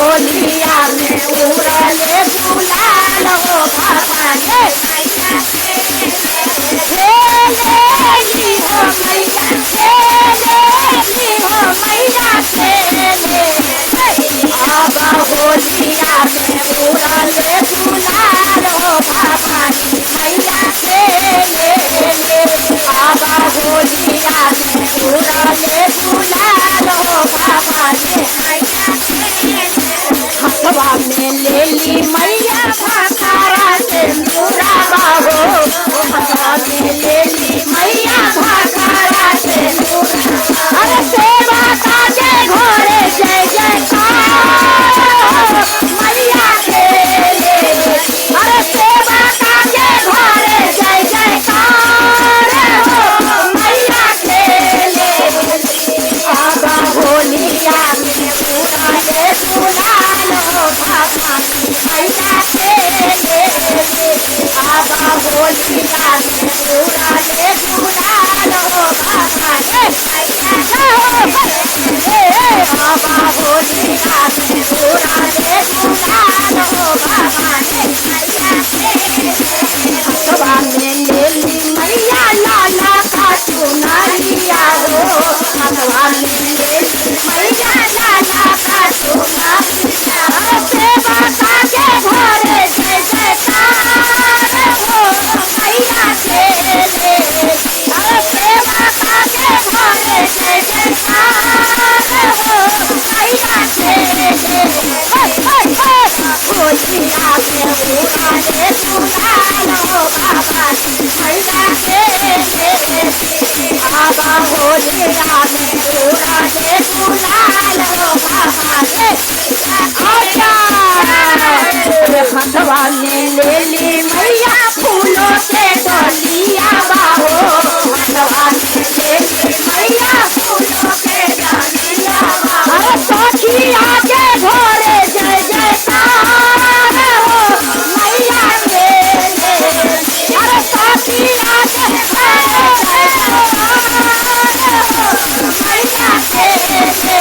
होलिया में उड़ले गुलाल हो बाबा रे खेलेली हो मैया खेलेली हो मैया खेले बाबा होलिया में उड़ले गुलाल हो बाबा मैया खेले बाबा होलिया में उड़ले गुलाल हो बाबा रे हथवा में ले ली मैया भाखारा से पूरा बाबो हथवा में ले ली मैया भाखारा से अरे सेवा काजे घोड़े जय जयकार मैया खेले अरे सेवा काजे घोड़े जय जयकार मैया खेले बाबा होलिया में उड़ले गुलाल हो बाबा मैया खेले बाबा होलिया में उड़ले गुलाल हो बाबा रे बाबा होलिया में उड़ले गुलाल हो बाबा रे हथवा में ले ली मैया लाला का चुनरिया हो हथवा में ले ली मैया लाला का चुनरिया सेवा काजे घोड़े जय जयकार हो मैया खेले अरे सेवा काजे घोड़े जय जयकार हो मैया खेले होलिया में उड़ले गुलाल हो बाबा मैया खेले बाबा होलिया में उड़ले गुलाल हो बाबा रे हथवा में ले ली मैया फूलों से डलिया बाहो हथवा में ले ली मैया फूलों से डलिया अरे सखी आगे घोड़े जय जयकार हो मैया खेले अरे सखी आगे घोड़े जय जयकार हो मैया खेले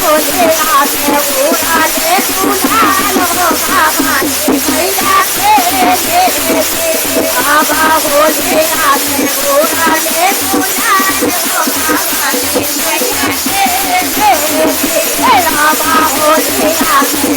होलिया में उड़ले गुलाल हो बाबा मैया खेले बाबा होलिया में उड़ले गुलाल हो बाबा मैया खेले बाबा होलिया में